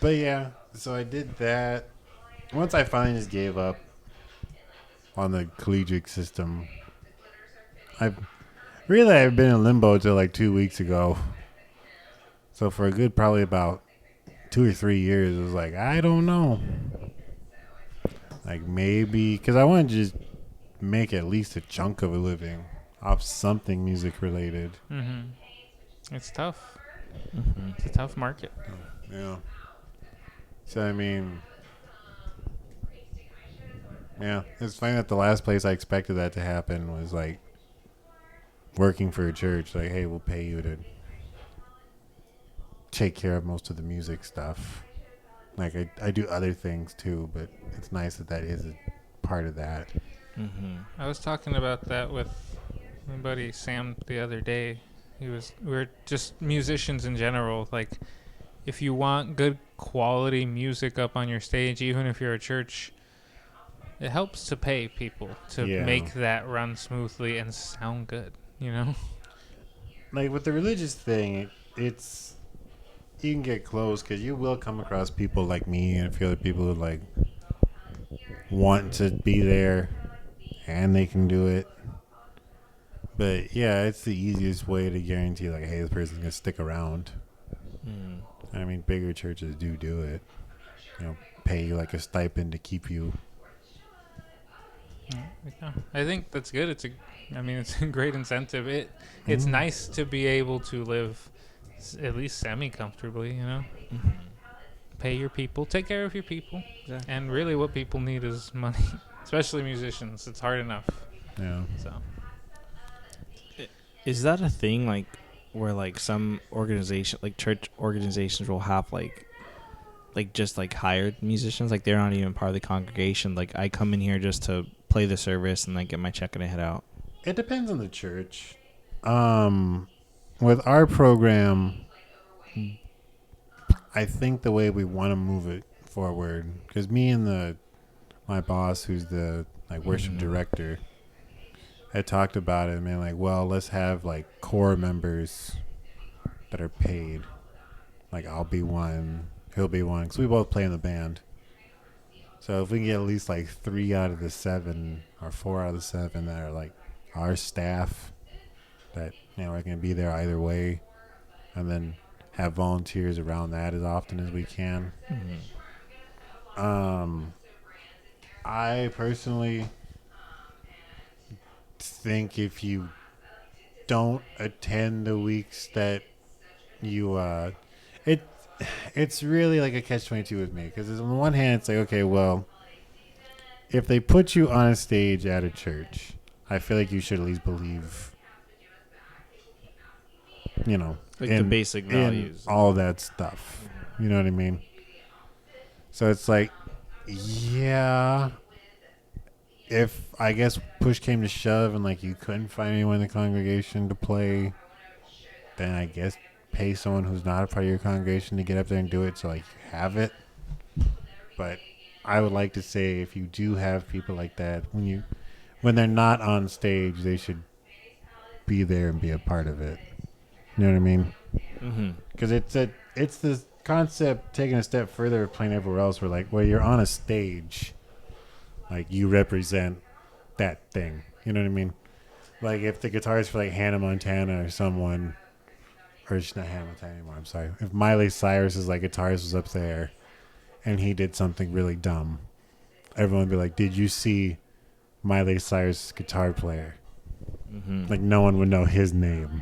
But yeah, so I did that. Once I finally just gave up on the collegiate system, I've been in limbo till like 2 weeks ago. So for a good probably about 2 or 3 years, it was like I don't know, like maybe because I want to just make at least a chunk of a living off something music related. Mm-hmm. It's tough. Mm-hmm. It's a tough market. Yeah. So I mean, yeah, it's funny that the last place I expected that to happen was like working for a church. Like, hey, we'll pay you to take care of most of the music stuff. Like I do other things too, but it's nice that is a part of that. Mm-hmm. I was talking about that with my buddy Sam the other day. We're just musicians in general. Like, if you want good quality music up on your stage, even if you're a church, it helps to pay people to Yeah. make that run smoothly and sound good. You know? Like with the religious thing, it's you can get close because you will come across people like me and a few other people who like want to be there and they can do it. But yeah, it's the easiest way to guarantee like, hey, this person's gonna stick around. Mm. I mean, bigger churches do it. Pay you like a stipend to keep you. Yeah. I think that's good. It's a great incentive. It's nice to be able to live at least semi comfortably. You know, Mm-hmm. pay your people, take care of your people, Exactly. and really what people need is money, especially musicians. It's hard enough. Yeah. So Is that a thing, like, where like some organization, like church organizations, will have like just like hired musicians, like they're not even part of the congregation. Like I come in here just to play the service and like get my check and I head out. It depends on the church. With our program, I think the way we want to move it forward, because me and my boss, who's the like worship Mhm. director, had talked about it. And man, like, well, let's have like core members that are paid. Like, I'll be one, he'll be one, because we both play in the band. So if we can get at least like 3 out of the 7 or 4 out of the 7 that are like our staff, that are going to be there either way, and then have volunteers around that as often as we can. Mhm. I personally think if you don't attend the weeks that you it it's really like a catch-22 with me, because on the one hand it's like, okay, well, if they put you on a stage at a church, I feel like you should at least believe, Like the basic in values. all that stuff. You know what I mean? So it's like, yeah, if I guess push came to shove and like you couldn't find anyone in the congregation to play, then I guess pay someone who's not a part of your congregation to get up there and do it, so like you have it. But I would like to say, if you do have people like that, when they're not on stage, they should be there and be a part of it. You know what I mean? Mm-hmm. Because it's the concept taken a step further of playing everywhere else, where like, well, you're on a stage, like you represent that thing. You know what I mean? Like if the guitarist for like Hannah Montana or someone, or it's not Hannah Montana anymore, I'm sorry. If Miley Cyrus's like guitarist was up there and he did something really dumb, everyone would be like, did you see Miley Cyrus's guitar player? Mm-hmm. Like no one would know his name,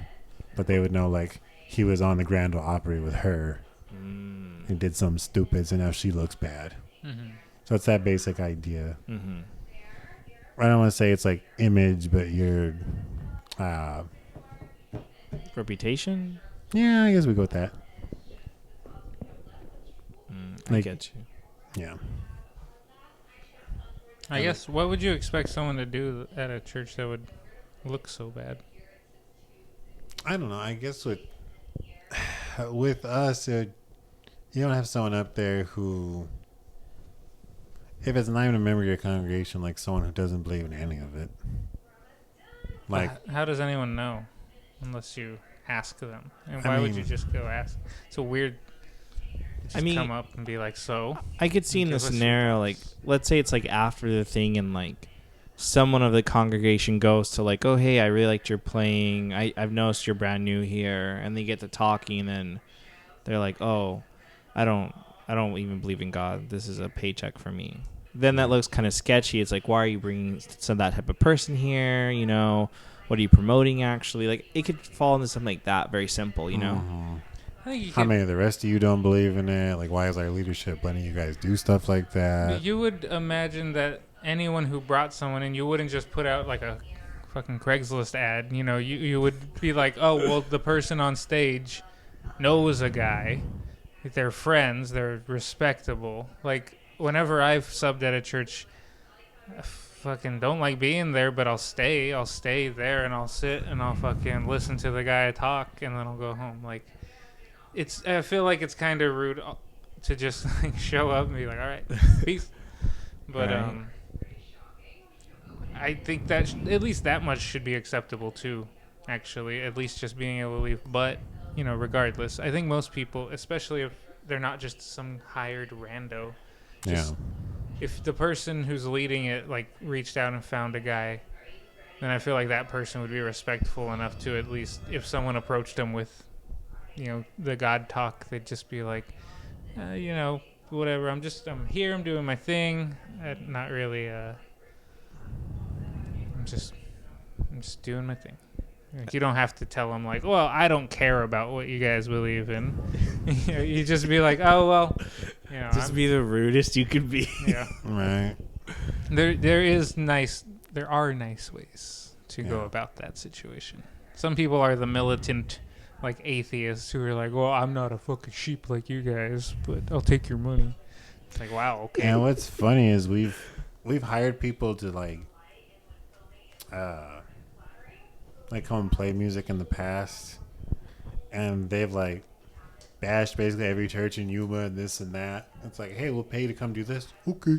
but they would know like he was on the Grand Ole Opry with her and did something stupid, so now she looks bad. mm-hmm. So it's that basic idea. Mm-hmm. I don't want to say it's like image, but you're, Reputation. yeah, I guess we go with that. I Like- get you. Yeah. I guess what would you expect someone to do at a church that would look so bad? I don't know. I guess with us, you don't have someone up there who, if it's not even a member of your congregation, like someone who doesn't believe in any of it. Like, How does anyone know unless you ask them? And I why would you mean- just go ask? It's a weird just mean, come up and be like, so. I could see in the Give us your scenario, like, thoughts. let's say it's like after the thing, and like someone of the congregation goes to like, oh hey, I really liked your playing. I've noticed you're brand new here, and they get to talking, and then they're like, oh, I don't even believe in God. This is a paycheck for me. Then that looks kind of sketchy. It's like, why are you bringing some that type of person here? You know, what are you promoting actually? Like, it could fall into something like that. Very simple, you know. Mhm. I think you How could- many of the rest of you don't believe in it? Like, why is our leadership letting you guys do stuff like that? You would imagine that anyone who brought someone in, you wouldn't just put out like a fucking Craigslist ad. You know, you would be like, oh, well, the person on stage knows a guy. They're friends. They're respectable. Like, whenever I've subbed at a church, I fucking don't like being there, but I'll stay. I'll stay there and I'll sit and I'll fucking listen to the guy talk and then I'll go home. Like, I feel like it's kind of rude to just like show up and be like, all right, peace. But Right. I think that at least that much should be acceptable too. Actually, at least just being able to leave. But you know, regardless, I think most people, especially if they're not just some hired rando, Yeah. just if the person who's leading it like reached out and found a guy, then I feel like that person would be respectful enough to at least, if someone approached them with, you know, the God talk, they'd just be like, you know, whatever. I'm here. I'm doing my thing. Not really. I'm just doing my thing. Like, you don't have to tell them like, well, I don't care about what you guys believe in. You just be like, oh well, you know, Just be the rudest you could be. yeah. Right. There are nice ways to go Yeah. about that situation. Some people are the militant, like atheists who are like, well, I'm not a fucking sheep like you guys, but I'll take your money. It's like, wow, okay. And what's funny is we've hired people to like come and play music in the past, and they've like bashed basically every church in Yuma and this and that. It's like, hey, we'll pay you to come do this. Okay.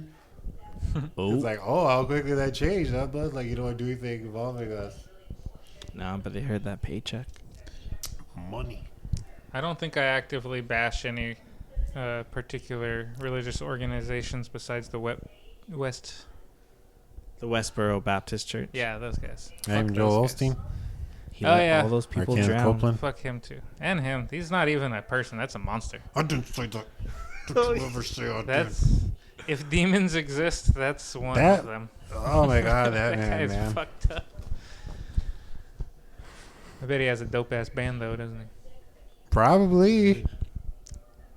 Oh, It's like, oh, how quickly that changed, huh? But like, you don't want to do anything involving us. no, but they heard that paycheck. Money. I don't think I actively bash any particular religious organizations besides the West. The Westboro Baptist Church. Yeah, those guys. I'm Fuck Joel those guys. Osteen. He Oh, let yeah. all those Or people Kenneth drown. Copeland. Fuck him too, and him. He's not even a person. That's a monster. I didn't say that. Did you ever say I did? That's if demons exist, that's one That- of them. Oh my god, that That man, guy's man. fucked up. I bet he has a dope ass band though, doesn't he? Probably.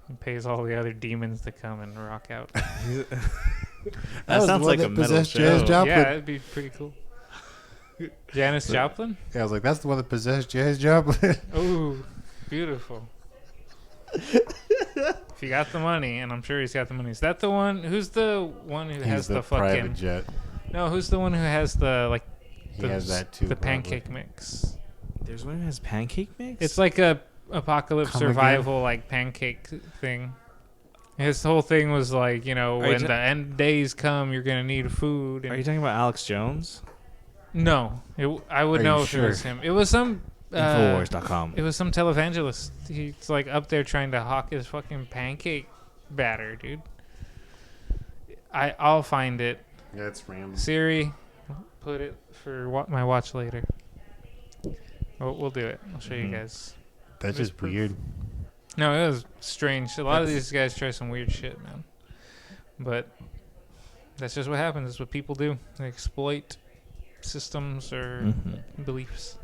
He pays all the other demons to come and rock out. That was sounds the one like a that metal possessed Janis show. Joplin. Yeah, it'd be pretty cool. Janis Joplin? Yeah, I was like, that's the one that possessed Janis Joplin. Ooh, beautiful. If you got the money, and I'm sure he's got the money, is that the one? Who's the one who has He's the fucking? private jet. No, who's the one who has the like He the, has that too. the probably. pancake mix? There's one who has pancake mix. It's like a apocalypse Come again? survival like pancake thing. His whole thing was like, you know, Are you when ta- the end days come, you're gonna need food. Are you And talking about Alex Jones? no, I would Are know you if sure? it was him. It was some. Infowars.com. It was some televangelist. He's like up there trying to hawk his fucking pancake batter, dude. I'll find it. Yeah, it's random. Siri, put it for my watch later. We'll do it. I'll show you Mhm. guys. That's There's just proof. weird. No, it was strange. A lot of That's- these guys try some weird shit, man. But that's just what happens. That's what people do. They exploit systems or Mhm. beliefs.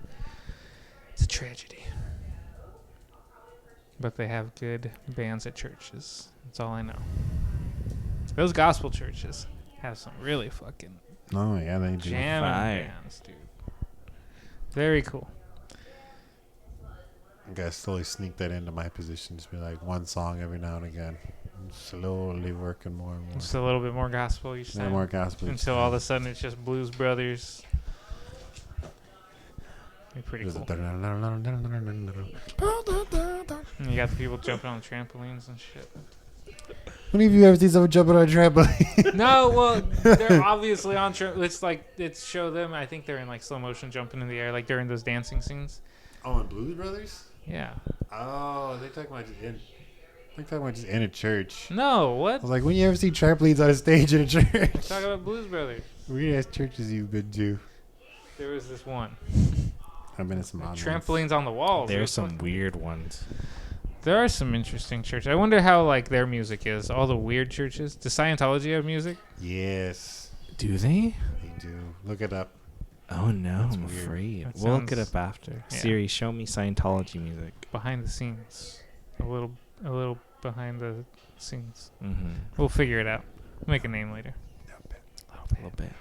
It's a tragedy. But they have good bands at churches. That's all I know. Those gospel churches have some really fucking Oh yeah, they do. jamming Fire. bands, dude. Very cool. I gotta slowly sneak that into my position. Just be like one song every now and again. Slowly working more and more. Just a little bit more gospel each Yeah, time. more gospel. Until all of a sudden it's just Blues Brothers. Be pretty There's cool. a And you got the people jumping on trampolines and shit. When have you ever seen someone jumping on a trampoline? No, well, they're obviously on. It's show them. I think they're in like slow motion jumping in the air, like during those dancing scenes. Oh, and Blues Brothers? Yeah. Oh, they talking about Like talking about just in a church. No, I what? was like, when you ever see trampolines on a stage in a church? Talk about Blues Brothers. Weird ass churches you've been to. There was this one. I've been to some odd ones. Trampolines on the walls. It There's was some fucking- weird ones. There are some interesting churches. I wonder how like their music is. All the weird churches. Does Scientology have music? Yes, Do they? they do. Look it up. Oh no, That's I'm weird. afraid. That We'll look it sounds- up after. yeah. Siri, show me Scientology music. Behind the scenes. A little behind the scenes. Mm-hmm. We'll figure it out. Make a name later. A little bit.